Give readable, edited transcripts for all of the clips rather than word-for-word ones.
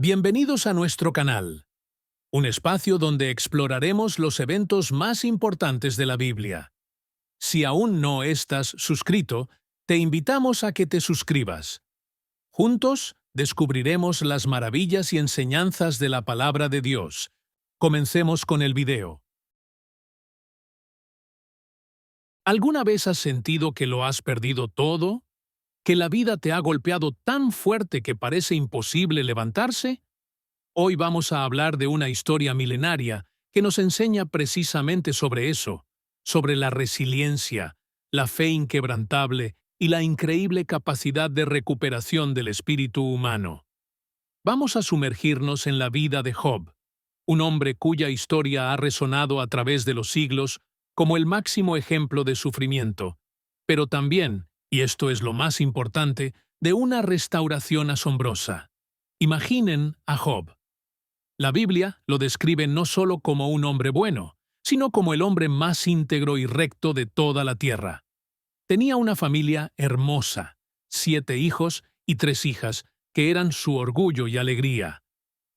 Bienvenidos a nuestro canal, un espacio donde exploraremos los eventos más importantes de la Biblia. Si aún no estás suscrito, te invitamos a que te suscribas. Juntos descubriremos las maravillas y enseñanzas de la palabra de Dios. Comencemos con el video. ¿Alguna vez has sentido que lo has perdido todo? ¿Que la vida te ha golpeado tan fuerte que parece imposible levantarse? Hoy vamos a hablar de una historia milenaria que nos enseña precisamente sobre eso, sobre la resiliencia, la fe inquebrantable y la increíble capacidad de recuperación del espíritu humano. Vamos a sumergirnos en la vida de Job, un hombre cuya historia ha resonado a través de los siglos como el máximo ejemplo de sufrimiento, pero también, y esto es lo más importante, de una restauración asombrosa. Imaginen a Job. La Biblia lo describe no solo como un hombre bueno, sino como el hombre más íntegro y recto de toda la tierra. Tenía una familia hermosa, 7 hijos y 3 hijas, que eran su orgullo y alegría.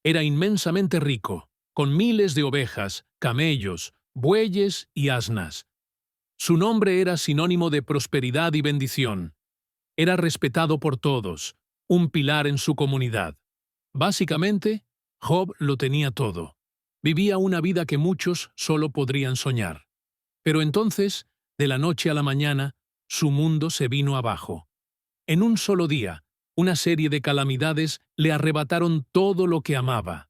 Era inmensamente rico, con miles de ovejas, camellos, bueyes y asnas. Su nombre era sinónimo de prosperidad y bendición. Era respetado por todos, un pilar en su comunidad. Básicamente, Job lo tenía todo. Vivía una vida que muchos solo podrían soñar. Pero entonces, de la noche a la mañana, su mundo se vino abajo. En un solo día, una serie de calamidades le arrebataron todo lo que amaba.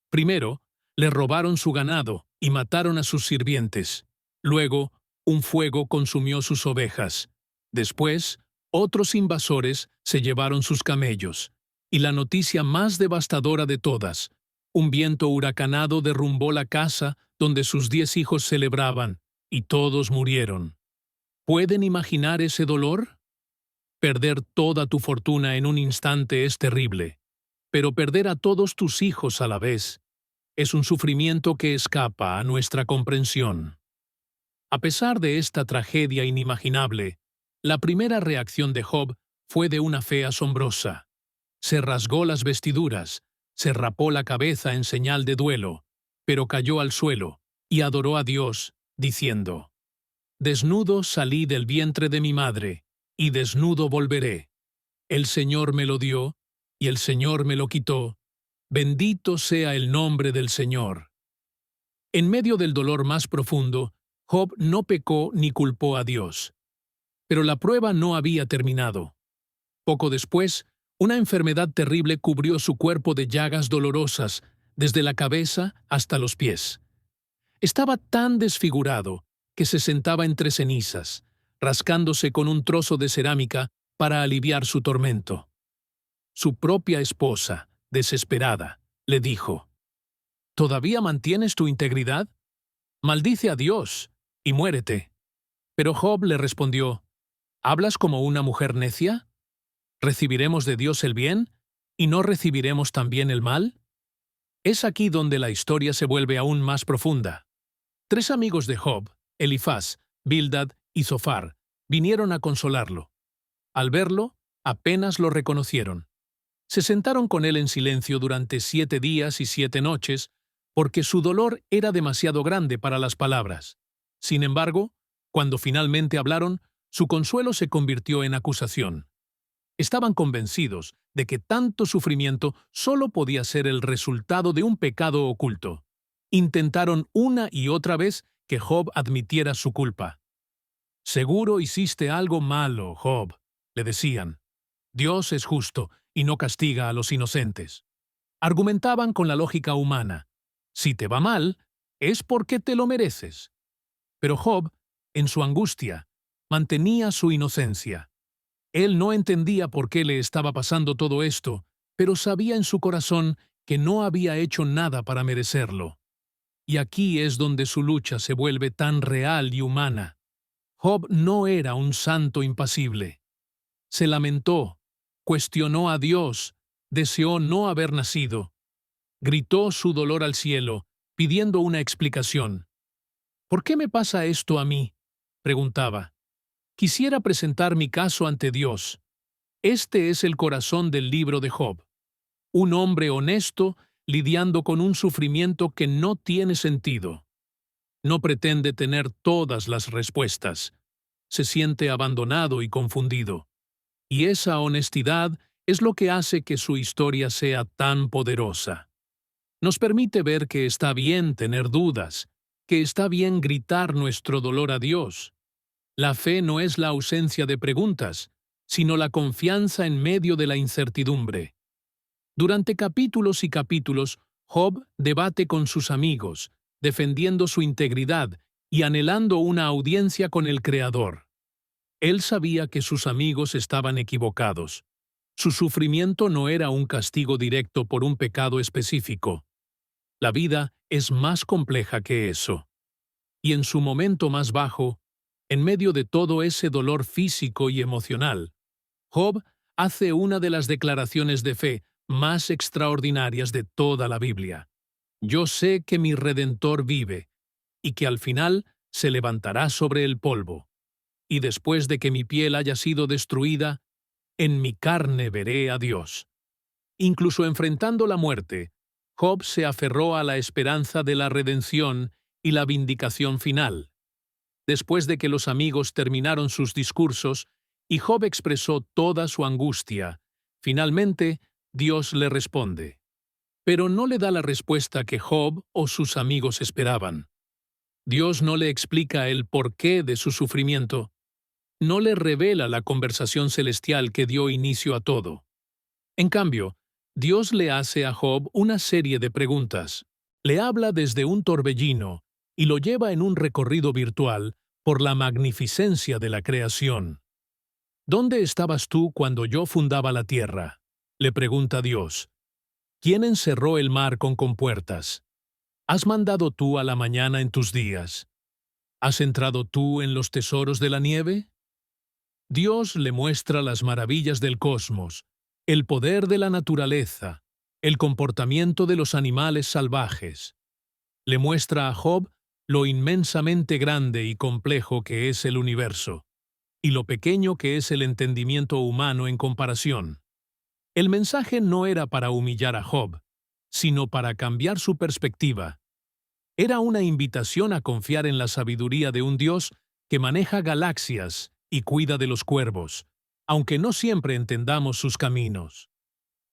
Primero, le robaron su ganado y mataron a sus sirvientes. Luego, un fuego consumió sus ovejas. Después, otros invasores se llevaron sus camellos. Y la noticia más devastadora de todas, un viento huracanado derrumbó la casa donde sus 10 hijos celebraban, y todos murieron. ¿Pueden imaginar ese dolor? Perder toda tu fortuna en un instante es terrible, pero perder a todos tus hijos a la vez es un sufrimiento que escapa a nuestra comprensión. A pesar de esta tragedia inimaginable, la primera reacción de Job fue de una fe asombrosa. Se rasgó las vestiduras, se rapó la cabeza en señal de duelo, pero cayó al suelo y adoró a Dios, diciendo: «Desnudo salí del vientre de mi madre, y desnudo volveré. El Señor me lo dio, y el Señor me lo quitó. Bendito sea el nombre del Señor». En medio del dolor más profundo, Job no pecó ni culpó a Dios. Pero la prueba no había terminado. Poco después, una enfermedad terrible cubrió su cuerpo de llagas dolorosas, desde la cabeza hasta los pies. Estaba tan desfigurado que se sentaba entre cenizas, rascándose con un trozo de cerámica para aliviar su tormento. Su propia esposa, desesperada, le dijo: «¿Todavía mantienes tu integridad? Maldice a Dios y muérete». Pero Job le respondió: «¿Hablas como una mujer necia? ¿Recibiremos de Dios el bien y no recibiremos también el mal?». Es aquí donde la historia se vuelve aún más profunda. 3 amigos de Job, Elifaz, Bildad y Zofar, vinieron a consolarlo. Al verlo, apenas lo reconocieron. Se sentaron con él en silencio durante 7 días y 7 noches, porque su dolor era demasiado grande para las palabras. Sin embargo, cuando finalmente hablaron, su consuelo se convirtió en acusación. Estaban convencidos de que tanto sufrimiento solo podía ser el resultado de un pecado oculto. Intentaron una y otra vez que Job admitiera su culpa. «Seguro hiciste algo malo, Job», le decían. «Dios es justo y no castiga a los inocentes». Argumentaban con la lógica humana. Si te va mal, es porque te lo mereces. Pero Job, en su angustia, mantenía su inocencia. Él no entendía por qué le estaba pasando todo esto, pero sabía en su corazón que no había hecho nada para merecerlo. Y aquí es donde su lucha se vuelve tan real y humana. Job no era un santo impasible. Se lamentó, cuestionó a Dios, deseó no haber nacido. Gritó su dolor al cielo, pidiendo una explicación. «¿Por qué me pasa esto a mí?», preguntaba. «Quisiera presentar mi caso ante Dios». Este es el corazón del libro de Job. un hombre honesto lidiando con un sufrimiento que no tiene sentido. No pretende tener todas las respuestas. Se siente abandonado y confundido. Y esa honestidad es lo que hace que su historia sea tan poderosa. Nos permite ver que está bien tener dudas, que está bien gritar nuestro dolor a Dios. La fe no es la ausencia de preguntas, sino la confianza en medio de la incertidumbre. Durante capítulos y capítulos, Job debate con sus amigos, defendiendo su integridad y anhelando una audiencia con el Creador. Él sabía que sus amigos estaban equivocados. Su sufrimiento no era un castigo directo por un pecado específico. La vida es más compleja que eso. Y en su momento más bajo, en medio de todo ese dolor físico y emocional, Job hace una de las declaraciones de fe más extraordinarias de toda la Biblia. Yo sé que mi Redentor vive, y que al final se levantará sobre el polvo. Y después de que mi piel haya sido destruida, en mi carne veré a Dios. Incluso enfrentando la muerte, Job se aferró a la esperanza de la redención y la vindicación final. Después de que los amigos terminaron sus discursos y Job expresó toda su angustia, finalmente Dios le responde. Pero no le da la respuesta que Job o sus amigos esperaban. Dios no le explica el porqué de su sufrimiento. No le revela la conversación celestial que dio inicio a todo. En cambio, Dios le hace a Job una serie de preguntas. Le habla desde un torbellino y lo lleva en un recorrido virtual por la magnificencia de la creación. ¿Dónde estabas tú cuando yo fundaba la tierra?, le pregunta Dios. ¿Quién encerró el mar con compuertas? ¿Has mandado tú a la mañana en tus días? ¿Has entrado tú en los tesoros de la nieve? Dios le muestra las maravillas del cosmos, el poder de la naturaleza, el comportamiento de los animales salvajes. Le muestra a Job lo inmensamente grande y complejo que es el universo, y lo pequeño que es el entendimiento humano en comparación. El mensaje no era para humillar a Job, sino para cambiar su perspectiva. Era una invitación a confiar en la sabiduría de un Dios que maneja galaxias y cuida de los cuervos, aunque no siempre entendamos sus caminos.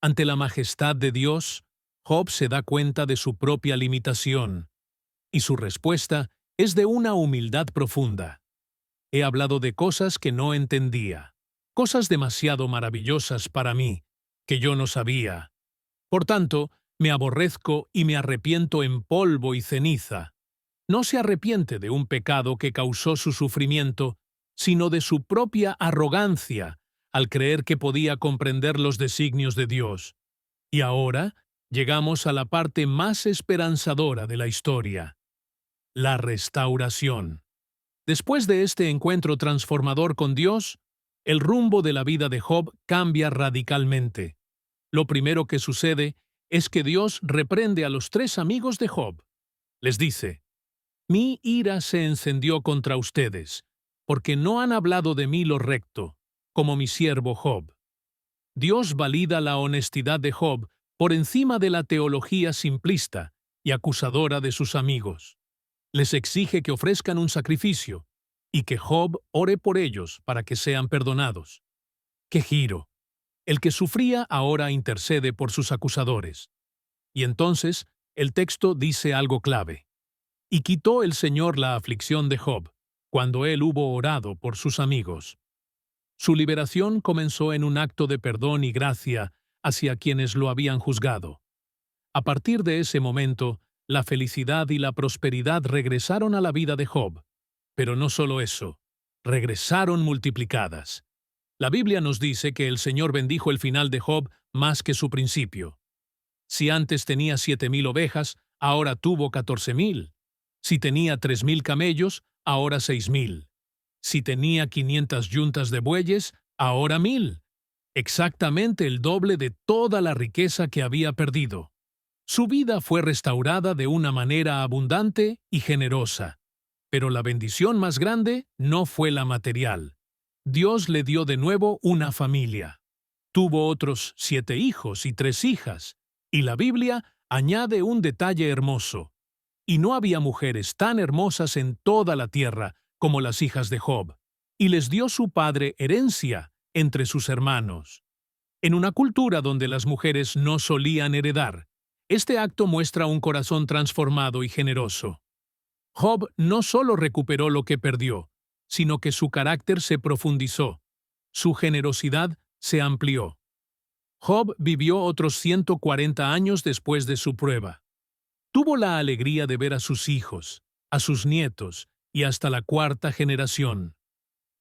Ante la majestad de Dios, Job se da cuenta de su propia limitación, y su respuesta es de una humildad profunda. He hablado de cosas que no entendía, cosas demasiado maravillosas para mí, que yo no sabía. Por tanto, me aborrezco y me arrepiento en polvo y ceniza. No se arrepiente de un pecado que causó su sufrimiento, sino de su propia arrogancia, al creer que podía comprender los designios de Dios. Y ahora llegamos a la parte más esperanzadora de la historia: la restauración. Después de este encuentro transformador con Dios, el rumbo de la vida de Job cambia radicalmente. Lo primero que sucede es que Dios reprende a los 3 amigos de Job. Les dice: Mi ira se encendió contra ustedes, porque no han hablado de mí lo recto, como mi siervo Job. Dios valida la honestidad de Job por encima de la teología simplista y acusadora de sus amigos. Les exige que ofrezcan un sacrificio y que Job ore por ellos para que sean perdonados. ¡Qué giro! El que sufría ahora intercede por sus acusadores. Y entonces el texto dice algo clave. Y quitó el Señor la aflicción de Job, cuando él hubo orado por sus amigos. Su liberación comenzó en un acto de perdón y gracia hacia quienes lo habían juzgado. A partir de ese momento, la felicidad y la prosperidad regresaron a la vida de Job. Pero no solo eso, regresaron multiplicadas. La Biblia nos dice que el Señor bendijo el final de Job más que su principio. Si antes tenía 7,000 ovejas, ahora tuvo 14,000. Si tenía 3,000 camellos, ahora 6,000. Si tenía 500 yuntas de bueyes, ahora 1,000. Exactamente el doble de toda la riqueza que había perdido. Su vida fue restaurada de una manera abundante y generosa. Pero la bendición más grande no fue la material. Dios le dio de nuevo una familia. tuvo otros 7 hijos y 3 hijas, y la Biblia añade un detalle hermoso. Y no había mujeres tan hermosas en toda la tierra como las hijas de Job, y les dio su padre herencia entre sus hermanos. En una cultura donde las mujeres no solían heredar, este acto muestra un corazón transformado y generoso. Job no solo recuperó lo que perdió, sino que su carácter se profundizó, su generosidad se amplió. Job vivió otros 140 años después de su prueba. Tuvo la alegría de ver a sus hijos, a sus nietos y hasta la 4ª generación.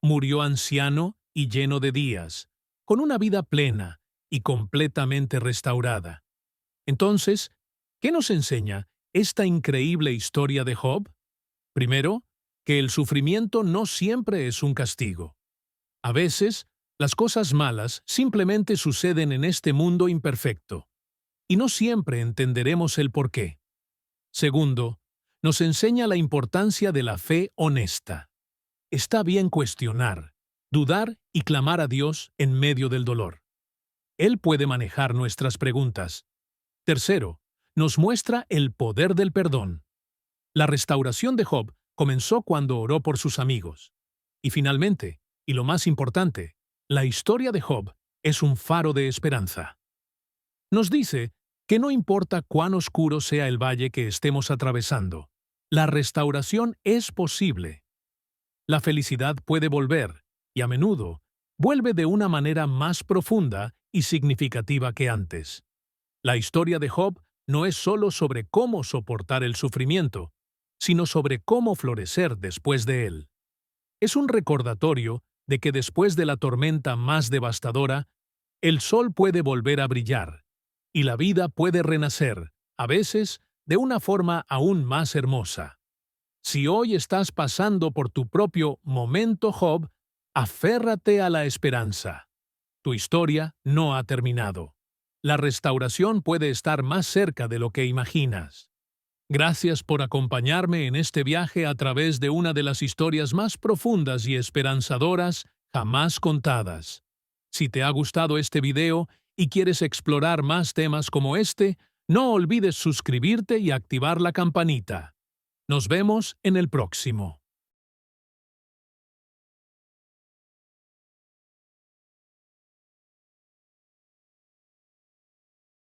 Murió anciano y lleno de días, con una vida plena y completamente restaurada. Entonces, ¿qué nos enseña esta increíble historia de Job? Primero, que el sufrimiento no siempre es un castigo. A veces, las cosas malas simplemente suceden en este mundo imperfecto, y no siempre entenderemos el porqué. Segundo, nos enseña la importancia de la fe honesta. Está bien cuestionar, dudar y clamar a Dios en medio del dolor. Él puede manejar nuestras preguntas. Tercero, nos muestra el poder del perdón. La restauración de Job comenzó cuando oró por sus amigos. Y finalmente, y lo más importante, la historia de Job es un faro de esperanza. Nos dice que no importa cuán oscuro sea el valle que estemos atravesando, la restauración es posible. La felicidad puede volver, y a menudo, vuelve de una manera más profunda y significativa que antes. La historia de Job no es solo sobre cómo soportar el sufrimiento, sino sobre cómo florecer después de él. Es un recordatorio de que después de la tormenta más devastadora, el sol puede volver a brillar, y la vida puede renacer, a veces, de una forma aún más hermosa. Si hoy estás pasando por tu propio momento Job, aférrate a la esperanza. Tu historia no ha terminado. La restauración puede estar más cerca de lo que imaginas. Gracias por acompañarme en este viaje a través de una de las historias más profundas y esperanzadoras jamás contadas. Si te ha gustado este video y quieres explorar más temas como este, no olvides suscribirte y activar la campanita. Nos vemos en el próximo.